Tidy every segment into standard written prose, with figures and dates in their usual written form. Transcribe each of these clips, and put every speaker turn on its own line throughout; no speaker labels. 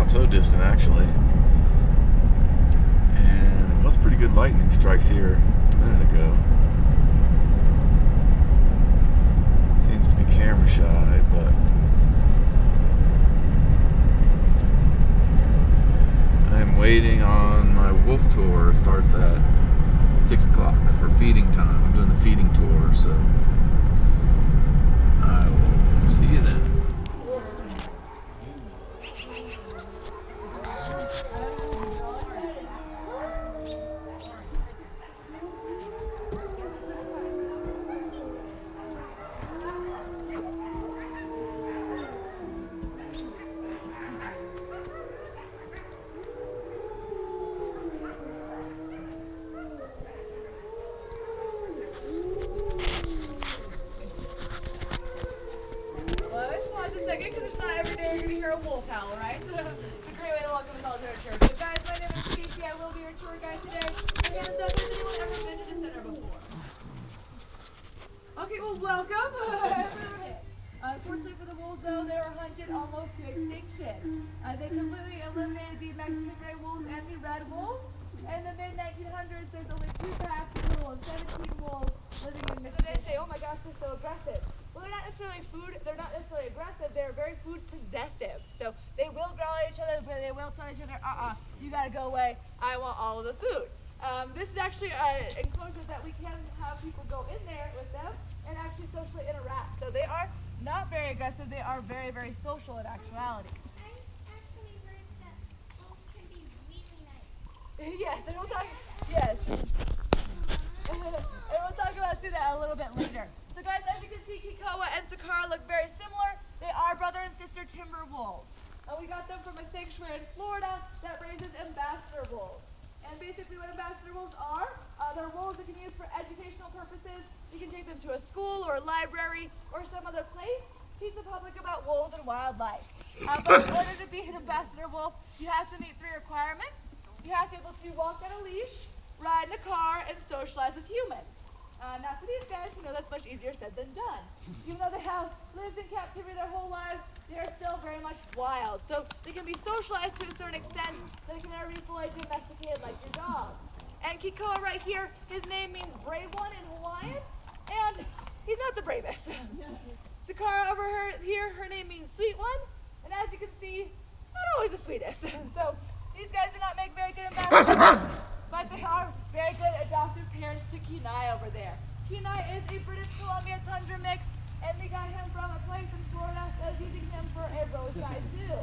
not so distant actually. And it was pretty good lightning strikes here a minute ago. Seems to be camera shy, but I'm waiting on my wolf tour. It starts at 6 o'clock for feeding time. I'm doing the feeding tour, so I will see you then.
Because it's not every day you're going to hear a wolf howl, right? So it's a great way to welcome us all to our church. So guys, my name is Casey. I will be your tour guide today. And has anyone ever been to the center before? Okay, well, welcome. Unfortunately for the wolves, though, they were hunted almost to extinction. They completely eliminated the Mexican gray wolves and the red wolves. In the mid-1900s, there's only 2 packs, a total of 17 wolves living in Michigan. They say, oh my gosh, they're so aggressive. Well, they're not necessarily aggressive, they're very food possessive. So they will growl at each other, but they will tell each other, you gotta go away, I want all of the food. This is actually an enclosure that we can have people go in there with them and actually socially interact. So they are not very aggressive, they are very, very social in actuality.
I actually heard that wolves can be really nice.
Yes, and we'll talk, yes. And we'll talk about that a little bit later. So guys, as you can see, Kikoa and Sakara look very similar. They are brother and sister timber wolves. We got them from a sanctuary in Florida that raises ambassador wolves. And basically what ambassador wolves are, they're wolves that can use for educational purposes. You can take them to a school or a library or some other place, teach the public about wolves and wildlife. But in order to be an ambassador wolf, you have to meet 3 requirements. You have to be able to walk on a leash, ride in a car, and socialize with humans. Now for these guys, that's much easier said than done. Even though they have lived in captivity their whole lives, they are still very much wild. So they can be socialized to a certain extent, but they can never be fully domesticated like your dogs. And Kikoa right here, his name means brave one in Hawaiian, and he's not the bravest. Sakara over here, her name means sweet one, and as you can see, not always the sweetest. So these guys do not make very good ambassadors. But they are very good adoptive parents to Kenai over there. Kenai is a British Columbia Tundra mix, and we got him from a place in Florida that was using him for a roadside zoo.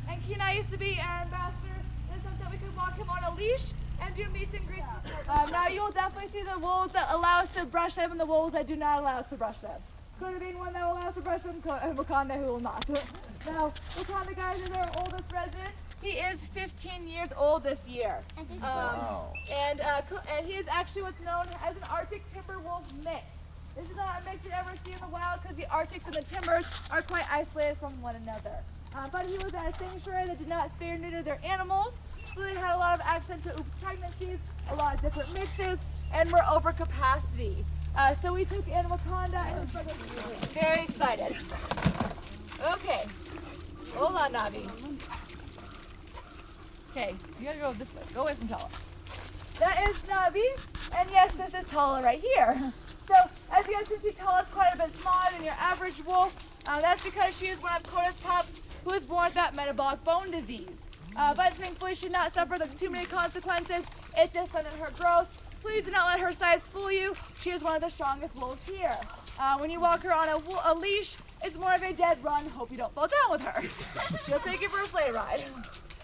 And Kenai used to be our ambassador in the sense that we could walk him on a leash and do meets and greets. Now you will definitely see the wolves that allow us to brush them and the wolves that do not allow us to brush them. Could being one that will allow us to brush them, and Wakanda who will not. Now, Wakanda guys is our oldest resident. He is 15 years old this year. And he is actually what's known as an Arctic timber wolf mix. This is not a mix you ever see in the wild because the Arctics and the timbers are quite isolated from one another. But he was at a sanctuary that did not spay or neuter their animals, so they had a lot of accidental pregnancies, a lot of different mixes, and were over capacity. So we took in Wakanda and his brother very excited. Okay, hold on, Navi. Okay, you gotta go this way. Go away from Tala. That is Navi, and yes, this is Tala right here. So, as you guys can see, Tala is quite a bit smaller than your average wolf. That's because she is one of Kota's pups who was born with that metabolic bone disease. But thankfully, she did not suffer too many consequences. It just stunted her growth. Please do not let her size fool you. She is one of the strongest wolves here. When you walk her on a leash, it's more of a dead run. Hope you don't fall down with her. She'll take you for a sleigh ride.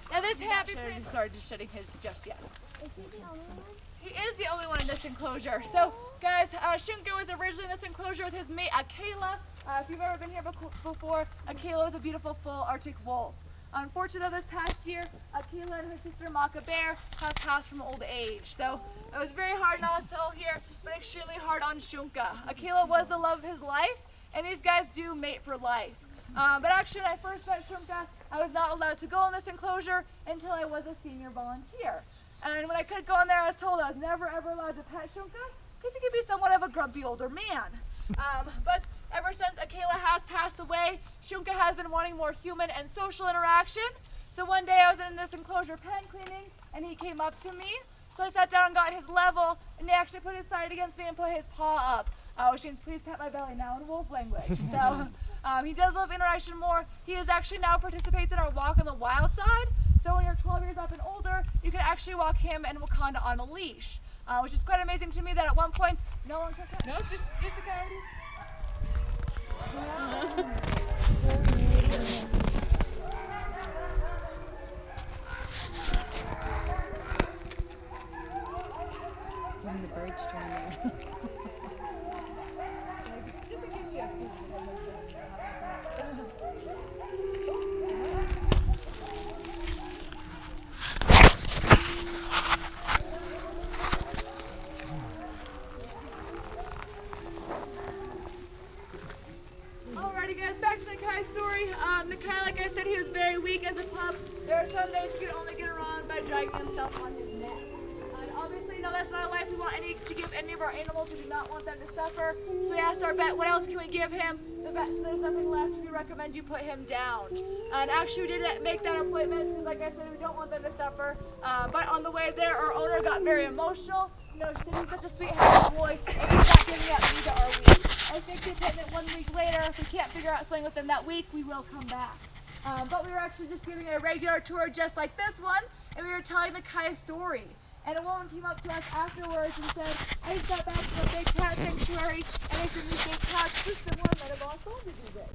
Now this happy prince started shedding his just yet.
Is he the only one?
He is the only one in this enclosure. So guys, Shunka was originally in this enclosure with his mate Akela. If you've ever been here before, Akela is a beautiful full Arctic wolf. Unfortunately, this past year, Akela and her sister Maka Bear have passed from old age. So it was very hard on us all here, but extremely hard on Shunka. Akela was the love of his life, and these guys do mate for life. But actually, when I first met Shunka, I was not allowed to go in this enclosure until I was a senior volunteer. And when I could go in there, I was told I was never ever allowed to pet Shunka because he could be somewhat of a grumpy older man. But ever since Akela has passed away, Shunka has been wanting more human and social interaction. So one day I was in this enclosure pen cleaning, and he came up to me. So I sat down and got his level, and he actually put his side against me and put his paw up, which means please pat my belly now in wolf language. So he does love interaction more. He is actually now participates in our walk on the wild side. So when you're 12 years up and older, you can actually walk him and Wakanda on a leash, which is quite amazing to me that at one point no one took that. No, just the coyotes.
When the bird's trying to.
Alrighty guys, back to Nakai's story. Nakai, like I said, he was very weak as a pup. There are some days he could only get around by dragging himself on his neck. And obviously, no, that's not a life we want to give any of our animals. We do not want them to suffer. So we asked our vet, what else can we give him? The vet said there's nothing left. We recommend you put him down. And actually, we did make that appointment because, like I said, we don't want them to suffer. But on the way there, our owner got very emotional. You know, she said he's such a sweet, happy boy, and he's not giving up either, are we? I think the appointment 1 week later. If we can't figure out something within that week, we will come back. But we were actually just giving a regular tour just like this one, and we were telling Nakai's story. And a woman came up to us afterwards and said, I just got back from a big cat sanctuary, and they said these big cats were similar metabolic goals as you did.